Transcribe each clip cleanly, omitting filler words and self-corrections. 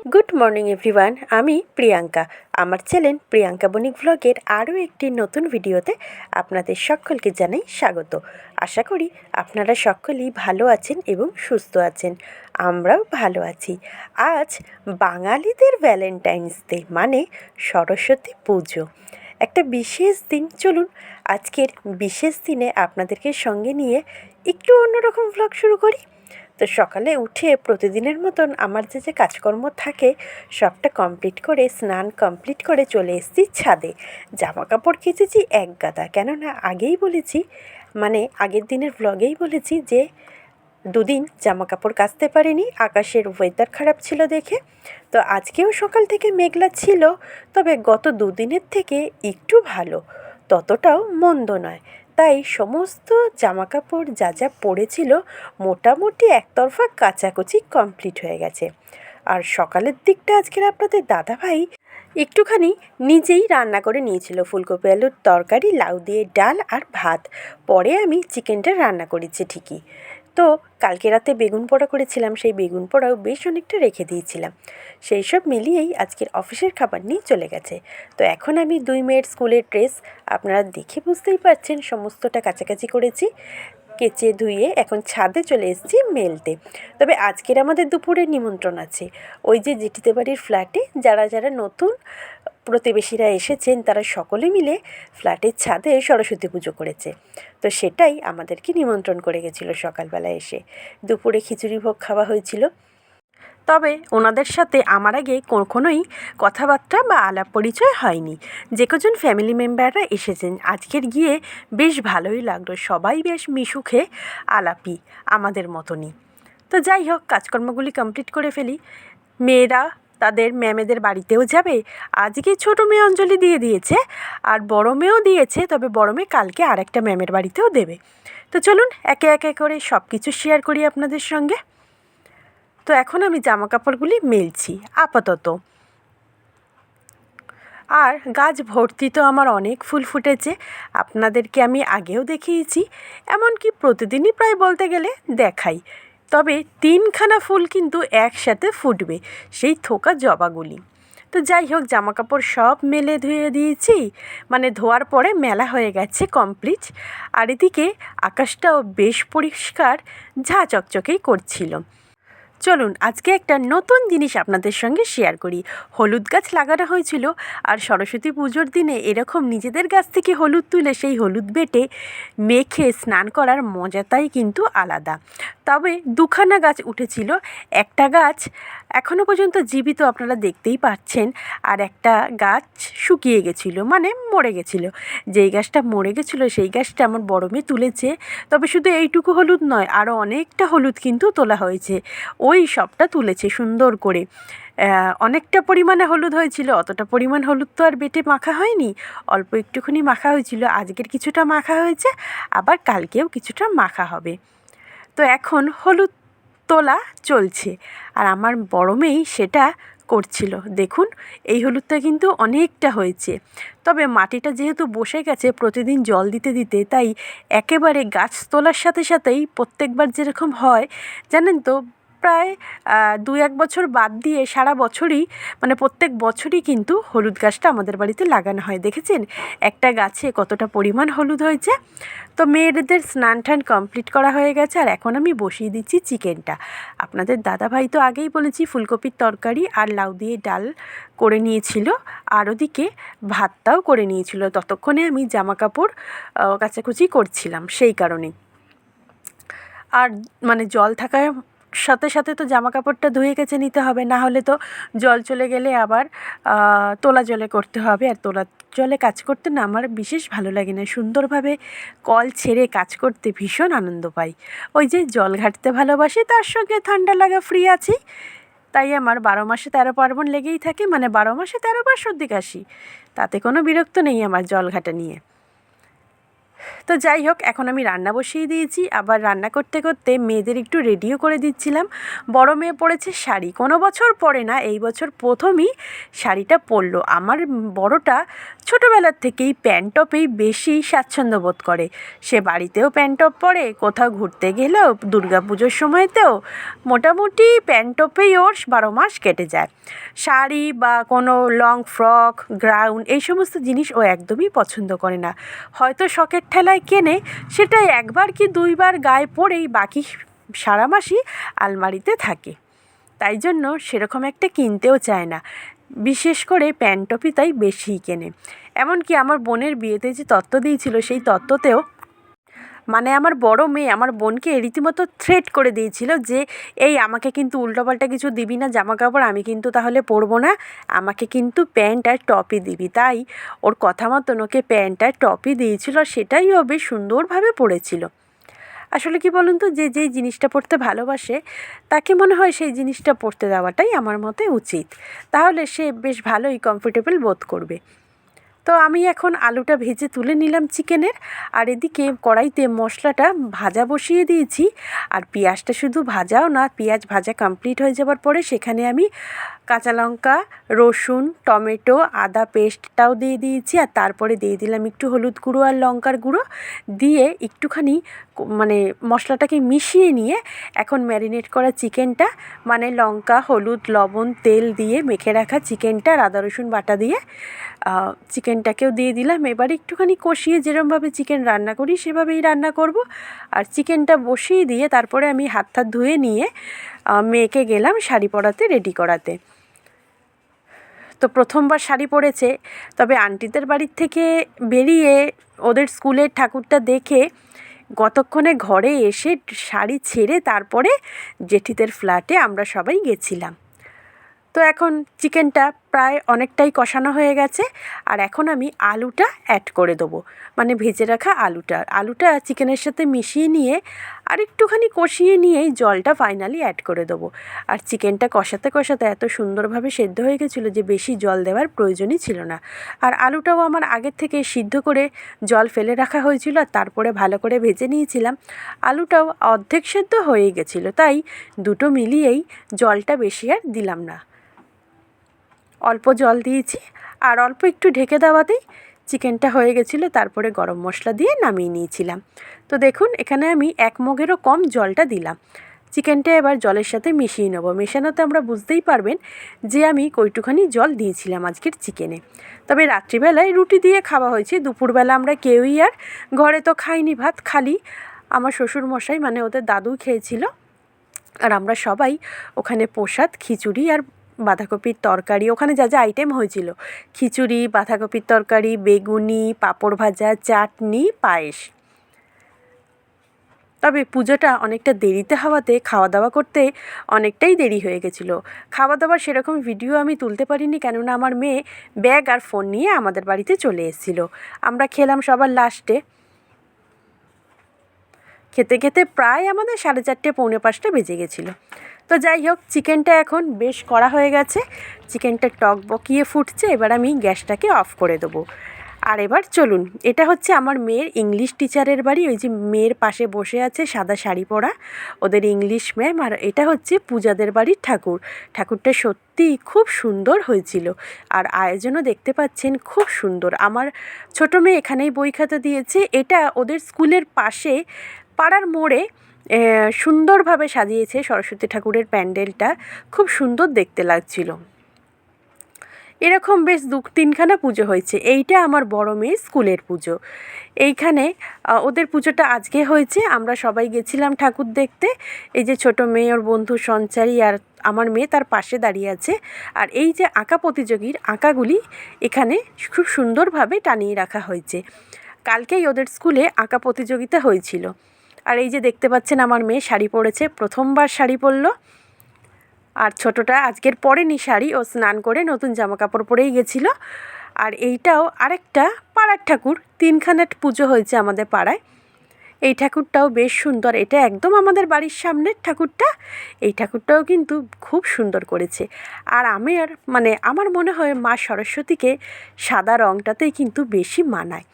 Good morning everyone, আমি প্রিয়াঙ্কা। আমার channel Priyanka বণিক ভ্লগের আরও একটি নতুন ভিডিওতে আপনাদের সকলকে জানাই স্বাগত। আশা করি আপনারা সকলেই ভালো আছেন এবং সুস্থ আছেন। আমরাও ভালো আছি। আজ বাঙালিদের ভ্যালেন্টাইন্স ডে, মানে সরস্বতী পুজো। একটা বিশেষ দিন। চলুন আজকের বিশেষ দিনে আপনাদেরকে সঙ্গে নিয়ে একটু অন্যরকম ভ্লগ শুরু করি। তো সকালে উঠে প্রতিদিনের মতন আমার যে কাজকর্ম থাকে সবটা কমপ্লিট করে, স্নান কমপ্লিট করে চলে এসেছি ছাদে। জামা কাপড় কেচেছি এক গাদা, কেননা আগেই বলেছি, মানে আগের দিনের ব্লগেই বলেছি যে দুদিন জামা কাপড় কাচতে পারিনি, আকাশের ওয়েদার খারাপ ছিল দেখে। তো আজকেও সকাল থেকে মেঘলা ছিল, তবে গত দুদিনের থেকে একটু ভালো, ততটাও মন্দ নয়। তাই সমস্ত জামাকাপড় যা যা পড়েছিল মোটামুটি একতরফা কাচাকুচি কমপ্লিট হয়ে গেছে। আর সকালের দিকটা আজকের আপনাদের দাদাভাই একটুখানি নিজেই রান্না করে নিয়েছিল, ফুলকপি আলুর তরকারি, লাউ দিয়ে ডাল আর ভাত। পরে আমি চিকেনটা রান্না করেছি ঠিকই। তো কালকে রাতে বেগুন পোড়া করেছিলাম, সেই বেগুন পোড়াও বেশ অনেকটা রেখে দিয়েছিলাম। সেই সব মিলিয়েই আজকের অফিসের খাবার নিয়ে চলে গেছে। তো এখন আমি দুই মেয়ের স্কুলের ড্রেস আপনারা দেখে বুঝতেই পারছেন সমস্তটা কাছাকাছি করেছি, কেচে ধুয়ে এখন ছাদে চলে এসেছি মেলতে। তবে আজকের আমাদের দুপুরের নিমন্ত্রণ আছে। ওই যে জেঠিতে বাড়ির ফ্ল্যাটে যারা যারা নতুন প্রতিবেশীরা এসেছেন তারা সকলে মিলে ফ্ল্যাটের ছাদে সরস্বতী পুজো করেছে। তো সেটাই আমাদেরকে নিমন্ত্রণ করে গেছিলো সকালবেলা এসে। দুপুরে খিচুড়ি ভোগ খাওয়া হয়েছিল। তবে ওনাদের সাথে আমার আগে কখনোই কথাবার্তা বা আলাপ পরিচয় হয়নি। যে কজন ফ্যামিলি মেম্বাররা এসেছেন আজকের গিয়ে বেশ ভালোই লাগলো, সবাই বেশ মিশুখে আলাপি আমাদের মতনই। তো যাই হোক, কাজকর্মগুলি কমপ্লিট করে ফেলি। মেয়েরা তাদের ম্যামেদের বাড়িতেও যাবে। আজকে ছোটো মেয়ে অঞ্জলি দিয়ে দিয়েছে আর বড় মেয়েও দিয়েছে, তবে বড় মেয়ে কালকে আরেকটা ম্যামের বাড়িতেও দেবে। তো চলুন একে একে করে সব কিছু শেয়ার করি আপনাদের সঙ্গে। তো এখন আমি জামা কাপড়গুলি মেলছি আপাতত। আর গাছ ভর্তি তো আমার অনেক ফুল ফুটেছে, আপনাদেরকে আমি আগেও দেখিয়েছি, এমনকি প্রতিদিনই প্রায় বলতে গেলে দেখাই। তবে তিনখানা ফুল কিন্তু একসাথে ফুটবে, সেই থোকা জবাগুলি। তো যাই হোক, জামা কাপড় সব মেলে ধুয়ে দিয়েছি, মানে ধোয়ার পরে মেলা হয়ে গেছে কমপ্লিট। আর এদিকে আকাশটাও বেশ পরিষ্কার, ঝাঁ চকচকেই করছিল। চলুন আজকে একটা নতুন জিনিস আপনাদের সঙ্গে শেয়ার করি। হলুদ গাছ লাগানো হয়েছিল, আর সরস্বতী পুজোর দিনে এরকম নিজেদের গাছ থেকে হলুদ তুলে সেই হলুদ বেটে মেখে স্নান করার মজাটাই কিন্তু আলাদা। তবে দুখানা গাছ উঠেছিল, একটা গাছ এখনও পর্যন্ত জীবিত আপনারা দেখতেই পাচ্ছেন, আর একটা গাছ শুকিয়ে গেছিলো, মানে মরে গেছিলো। যেই গাছটা মরে গেছিলো সেই গাছটা আমার বড় মেয়ে তুলেছে। তবে শুধু এইটুকু হলুদ নয়, আরও অনেকটা হলুদ কিন্তু তোলা হয়েছে, ওই সবটা তুলেছে সুন্দর করে। অনেকটা পরিমাণে হলুদ হয়েছিল, অতটা পরিমাণ হলুদ তো আর বেটে মাখা হয়নি, অল্প একটুখানি মাখা হয়েছিল। আজকের কিছুটা মাখা হয়েছে, আবার কালকেও কিছুটা মাখা হবে। তো এখন হলুদ তোলা চলছে, আর আমার বড় মেয়েই সেটা করছিল। দেখুন এই হলুদটা কিন্তু অনেকটা হয়েছে, তবে মাটিটা যেহেতু বসে গেছে প্রতিদিন জল দিতে দিতে, তাই একেবারে গাছ তোলার সাথে সাথেই প্রত্যেকবার যেরকম হয় জানেন তো, প্রায় 2-1 বছর বাদ দিয়ে সারা বছরই, মানে প্রত্যেক বছরই কিন্তু হলুদ গাছটা আমাদের বাড়িতে লাগানো হয়। দেখেছেন একটা গাছে কতটা পরিমাণ হলুদ হয়েছে। তো মেয়েদের স্নান টান কমপ্লিট করা হয়ে গেছে, আর এখন আমি বসিয়ে দিচ্ছি চিকেনটা। আপনাদের দাদাভাই তো আগেই বলেছি ফুলকপির তরকারি আর লাউ দিয়ে ডাল করে নিয়েছিল, আর ওদিকে ভাতটাও করে নিয়েছিল। ততক্ষণে আমি জামা কাপড় কাচাকুচি করছিলাম, সেই কারণে। আর মানে জল থাকার সাথে সাথে তো জামা কাপড়টা ধুয়ে কেচে নিতে হবে, না হলে তো জল চলে গেলে আবার তোলা জলে করতে হবে। আর তোলা জলে কাজ করতে না আমার বিশেষ ভালো লাগে না, সুন্দরভাবে কল ছেড়ে কাজ করতে ভীষণ আনন্দ পাই। ওই যে জল ঘাঁটতে ভালোবাসি, তার সঙ্গে ঠান্ডা লাগা ফ্রি আছি, তাই আমার 12 মাসে 13 পার্বণ লেগেই থাকে, মানে 12 মাসে 13 বার সর্দি কাশি, তাতে কোনো বিরক্ত নেই আমার জল ঘাঁটা নিয়ে। তো যাই হোক, এখন আমি রান্না বসিয়ে দিয়েছি। আবার রান্না করতে করতে মেয়েদের একটু রেডিও করে দিচ্ছিলাম। বড় মেয়ে পরেছে শাড়ি, কোনো বছর পরে না, এই বছর প্রথমই শাড়িটা পরলো। আমার বড়টা ছোটোবেলার থেকেই প্যান্ট টপেই বেশি স্বাচ্ছন্দ্য বোধ করে। সে বাড়িতেও প্যান্ট টপ পরে, কোথাও ঘুরতে গেলেও, দুর্গাপুজোর সময়তেও মোটামুটি প্যান্ট টপেই ওর 12 মাস কেটে যায়। শাড়ি বা কোনো লং ফ্রক, গ্রাউন এই সমস্ত জিনিস ও একদমই পছন্দ করে না। হয়তো শখের ঠেলায় কেনে, সেটাই একবার কি দুইবার গায়ে পরেই বাকি সারা মাসই আলমারিতে থাকে। তাই জন্য সেরকম একটা কিনতেও চায় না, বিশেষ করে প্যান্ট টপই তাই বেশিই কেনে। এমনকি আমার বোনের বিয়েতে যে তত্ত্ব দিয়েছিল, সেই তত্ত্বতেও মানে আমার বড় মেয়ে আমার বোনকে রীতিমতো থ্রেট করে দিয়েছিল যে এই আমাকে কিন্তু উল্টোপাল্টা কিছু দিবি না জামা কাপড়, আমি কিন্তু তাহলে পরবো না, আমাকে কিন্তু প্যান্ট আর টপই দিবি। তাই ওর কথা মতন ওকে প্যান্ট আর টপই দিয়েছিল, আর সেটাই ও বেশ সুন্দরভাবে পরেছিল। আসলে কি বলুন তো, যে যেই জিনিসটা পরতে ভালোবাসে তাকে মনে হয় সেই জিনিসটা পরতে দেওয়াটাই আমার মতে উচিত, তাহলে সে বেশ ভালোই কমফোর্টেবল বোধ করবে। তো আমি এখন আলুটা ভেজে তুলে নিলাম চিকেনের, আর এদিকে কড়াইতে মশলাটা ভাজা বসিয়ে দিয়েছি। আর পেঁয়াজটা শুধু ভাজাও না, পেঁয়াজ ভাজা কমপ্লিট হয়ে যাবার পরে সেখানে আমি কাঁচা লঙ্কা, রসুন, টমেটো, আদা পেস্টটাও দিয়ে দিয়েছি। আর তারপরে দিয়ে দিলাম একটু হলুদ গুঁড়ো আর লঙ্কার গুঁড়ো দিয়ে একটুখানি মানে মশলাটাকে মিশিয়ে নিয়ে এখন ম্যারিনেট করা চিকেনটা, মানে লঙ্কা, হলুদ, লবণ, তেল দিয়ে মেখে রাখা চিকেনটা আর আদা রসুন বাটা দিয়ে চিকেনটাকেও দিয়ে দিলাম। এবার একটুখানি কষিয়ে যেরমভাবে চিকেন রান্না করি সেভাবেই রান্না করব। আর চিকেনটা বসিয়ে দিয়ে তারপরে আমি হাত টাত ধুয়ে নিয়ে মেয়েকে গেলাম শাড়ি পরাতে, রেডি করাতে। তো প্রথমবার শাড়ি পরেছে, তবে আন্টিদের বাড়ির থেকে বেরিয়ে ওদের স্কুলের ঠাকুরটা দেখে কতক্ষণে ঘরে এসে শাড়ি ছেড়ে তারপরে জেঠিদের ফ্ল্যাটে আমরা সবাই গেছিলাম। তো এখন চিকেনটা প্রায় অনেকটাই কষানো হয়ে গেছে, আর এখন আমি আলুটা অ্যাড করে দেবো, মানে ভেজে রাখা আলুটা চিকেনের সাথে মিশিয়ে নিয়ে আর একটুখানি কষিয়ে নিয়েই জলটা ফাইনালি অ্যাড করে দেবো। আর চিকেনটা কষাতে কষাতে এত সুন্দরভাবে সেদ্ধ হয়ে গেছিলো যে বেশি জল দেওয়ার প্রয়োজনই ছিল না। আর আলুটাও আমার আগের থেকে সিদ্ধ করে জল ফেলে রাখা হয়েছিল, আর তারপরে ভালো করে ভেজে নিয়েছিলাম। আলুটাও অর্ধেক সেদ্ধ হয়ে গেছিলো, তাই দুটো মিলিয়েই জলটা বেশি আর দিলাম না, অল্প জল দিয়েছি। আর অল্প একটু ঢেকে দেওয়াতেই চিকেনটা হয়ে গেছিলো। তারপরে গরম মশলা দিয়ে নামিয়ে নিয়েছিলাম। তো দেখুন এখানে আমি 1 মগেরও কম জলটা দিলাম। চিকেনটা এবার জলের সাথে মিশিয়ে নেবো। মেশানোতে আমরা বুঝতেই পারবেন যে আমি কইটুখানি জল দিয়েছিলাম আজকের চিকেনে। তবে রাত্রিবেলায় রুটি দিয়ে খাওয়া হয়েছে, দুপুরবেলা আমরা কেউই আর ঘরে তো খাইনি ভাত, খালি আমার শ্বশুরমশাই মানে ওদের দাদু খেয়েছিল। আর আমরা সবাই ওখানে প্রসাদ, খিচুড়ি আর বাঁধাকপির তরকারি, ওখানে যা যা আইটেম হয়েছিল, খিচুড়ি, বাঁধাকপির তরকারি, বেগুনি, পাঁপড় ভাজা, চাটনি, পায়েস। তবে পুজোটা অনেকটা দেরিতে হওয়াতে খাওয়া দাওয়া করতে অনেকটাই দেরি হয়ে গেছিলো। খাওয়া দাওয়ার সেরকম ভিডিও আমি তুলতে পারিনি, কেননা আমার মেয়ে ব্যাগ আর ফোন নিয়ে আমাদের বাড়িতে চলে এসেছিলো। আমরা খেলাম সবার লাস্টে। খেতে খেতে প্রায় আমাদের 4:30 পৌনে 5টা বেজে গেছিলো। তো যাই হোক, চিকেনটা এখন বেশ করা হয়ে গেছে, চিকেনটা টকবকিয়ে ফুটছে। এবার আমি গ্যাসটাকে অফ করে দেবো। আর এবার চলুন, এটা হচ্ছে আমার মেয়ের ইংলিশ টিচারের বাড়ি। ওই যে মেয়ের পাশে বসে আছে সাদা শাড়ি পরা, ওদের ইংলিশ ম্যাম। আর এটা হচ্ছে পূজাদের বাড়ির ঠাকুর। ঠাকুরটা সত্যিই খুব সুন্দর হয়েছিল, আর আয়োজনও দেখতে পাচ্ছেন খুব সুন্দর। আমার ছোটো মেয়ে এখানেই বই খাতা দিয়েছে। এটা ওদের স্কুলের পাশে পাড়ার মোড়ে সুন্দরভাবে সাজিয়েছে সরস্বতী ঠাকুরের প্যান্ডেলটা, খুব সুন্দর দেখতে লাগছিল। এরকম বেশ 2-3খানা পুজো হয়েছে। এইটা আমার বড় মেয়ের স্কুলের পুজো। এইখানে ওদের পুজোটা আজকে হয়েছে, আমরা সবাই গেছিলাম ঠাকুর দেখতে। এই যে ছোটো মেয়ে, ওর বন্ধু সঞ্চারী আর আমার মেয়ে তার পাশে দাঁড়িয়ে আছে। আর এই যে আঁকা প্রতিযোগীর আঁকাগুলি এখানে খুব সুন্দরভাবে টানিয়ে রাখা হয়েছে। কালকেই ওদের স্কুলে আঁকা প্রতিযোগিতা হয়েছিল। আর এই যে দেখতে পাচ্ছেন আমার মেয়ে শাড়ি পরেছে, প্রথমবার শাড়ি পরলো। আর ছোটোটা আজকের পরেনি শাড়ি, ও স্নান করে নতুন জামা কাপড় পরেই গেছিলো। আর এইটাও আরেকটা পাড়ার ঠাকুর, 3খানা পুজো হয়েছে আমাদের পাড়ায়। এই ঠাকুরটাও বেশ সুন্দর, এটা একদম আমাদের বাড়ির সামনের ঠাকুরটা। এই ঠাকুরটাও কিন্তু খুব সুন্দর করেছে। আর আমার মনে হয় মা সরস্বতীকে সাদা রঙটাতেই কিন্তু বেশি মানায়।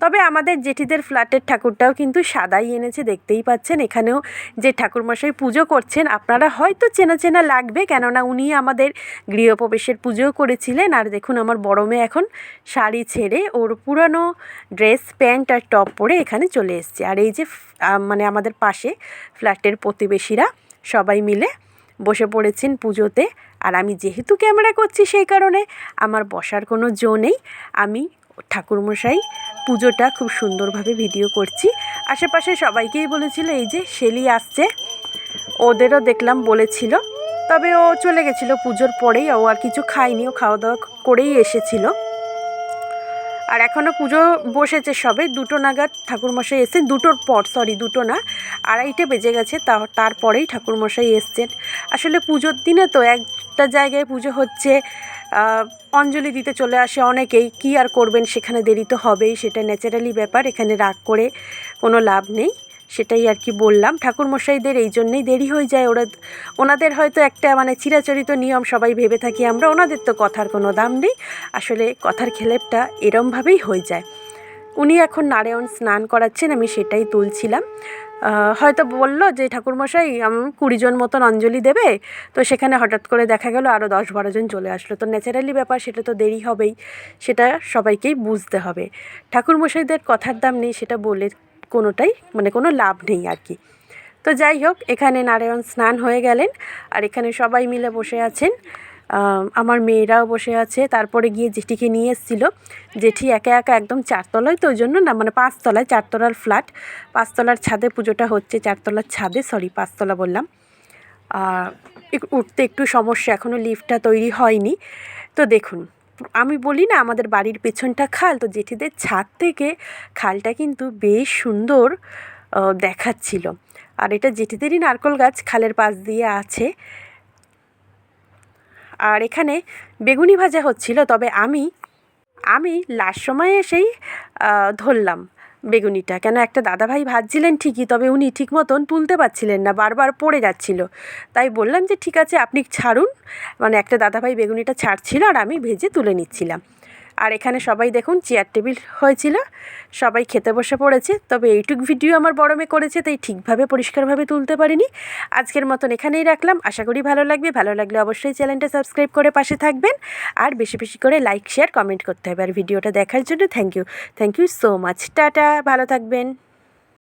তবে আমাদের জেঠিদের ফ্ল্যাটের ঠাকুরটাও কিন্তু সাদাই এনেছে, দেখতেই পাচ্ছেন। এখানেও যে ঠাকুরমশাই পুজো করছেন আপনারা হয়তো চেনা চেনা লাগবে, কেননা উনি আমাদের গৃহপ্রবেশের পুজোও করেছিলেন। আর দেখুন আমার বড় মেয়ে এখন শাড়ি ছেড়ে ওর পুরানো ড্রেস প্যান্ট আর টপ পরে এখানে চলে এসছে। আর এই যে মানে আমাদের পাশে ফ্ল্যাটের প্রতিবেশীরা সবাই মিলে বসে পড়েছেন পুজোতে। আর আমি যেহেতু ক্যামেরা করছি সেই কারণে আমার বসার কোনো জো নেই। আমি ঠাকুরমশাই পুজোটা খুব সুন্দরভাবে ভিডিও করছি। আশেপাশে সবাইকেই বলেছিল এই যে শেলি আসছে, ওদেরও দেখলাম বলেছিল, তবে ও চলে গেছিলো পুজোর পরেই, ও আর কিছু খায়নি, ও খাওয়া দাওয়া করেই এসেছিল। আর এখনও পুজো বসেছে সবে 2টো নাগাদ ঠাকুরমশাই এসেছেন, 2টোর পর, সরি 2টো না, 2:30 বেজে গেছে, তারপরেই ঠাকুরমশাই এসছেন। আসলে পুজোর দিনে তো একটা জায়গায় পুজো হচ্ছে, অঞ্জলি দিতে চলে আসে অনেকেই, কী আর করবেন, সেখানে দেরি তো হবেই, সেটা ন্যাচারালি ব্যাপার, এখানে রাগ করে কোনো লাভ নেই। সেটাই আর কি বললাম, ঠাকুরমশাইদের এই জন্যেই দেরি হয়ে যায়। ওনাদের হয়তো একটা মানে চিরাচরিত নিয়ম, সবাই ভেবে থাকি আমরা, ওনাদের তো কথার কোনো দাম নেই। আসলে কথার খেলেপটা এরমভাবেই হয়ে যায়। উনি এখন নারায়ণ স্নান করাচ্ছেন, আমি সেটাই তুলছিলাম। হয়তো বলল যে ঠাকুরমশাই 20 জন মতন অঞ্জলি দেবে, তো সেখানে হঠাৎ করে দেখা গেল আরও 10-12 জন চলে আসলো, তো ন্যাচারালি ব্যাপার, সেটা তো দেরি হবেই, সেটা সবাইকেই বুঝতে হবে। ঠাকুরমশাইদের কথার দাম নেই সেটা বলে কোনোটাই মানে কোনো লাভ নেই আর কি। তো যাই হোক, এখানে নারায়ণ স্নান হয়ে গেলেন আর এখানে সবাই মিলে বসে আছেন। আমার মেয়েরাও বসে আছে। তারপরে গিয়ে জেঠিকে নিয়ে এসেছিল। জেঠি একা একা একদম 4 তলায়, তো ওই জন্য না, মানে 5 তলায়, 4 তলার ফ্ল্যাট, 5 তলার ছাদে পুজোটা হচ্ছে, 4 তলার ছাদে, সরি 5 তলা বললাম। উঠতে একটু সমস্যা, এখনও লিফটটা তৈরি হয়নি। তো দেখুন, আমি বলি না আমাদের বাড়ির পেছনটা খাল, তো জেঠিদের ছাদ থেকে খালটা কিন্তু বেশ সুন্দর দেখাচ্ছিল। আর এটা জেঠিদেরই নারকেল গাছ খালের পাশ দিয়ে আছে। আর এখানে বেগুনি ভাজা হচ্ছিল, তবে আমি লাস্ট সময়ে এসেই ধরলাম বেগুনিটা, কেন একটা দাদাভাই ভাজছিলেন ঠিকই, তবে উনি ঠিক মতন তুলতে পারছিলেন না, বারবার পড়ে যাচ্ছিল। তাই বললাম যে ঠিক আছে আপনি ছাড়ুন, মানে একটা দাদাভাই বেগুনিটা ছাড়ছিল আর আমি ভেজে তুলে নিচ্ছিলাম। আর এখানে সবাই দেখুন চেয়ার টেবিল হয়েছিল, সবাই খেতে বসে পড়েছে। তবে এইটুক ভিডিও আমার বড় মেয়ে করেছে, তাই ঠিকভাবে পরিষ্কারভাবে তুলতে পারিনি। আজকের মতন এখানেই রাখলাম, আশা করি ভালো লাগবে। ভালো লাগলে অবশ্যই চ্যানেলটা সাবস্ক্রাইব করে পাশে থাকবেন, আর বেশি বেশি করে লাইক শেয়ার কমেন্ট করতে হবে। আর ভিডিওটা দেখার জন্য thank you so much. Tata, ভালো থাকবেন।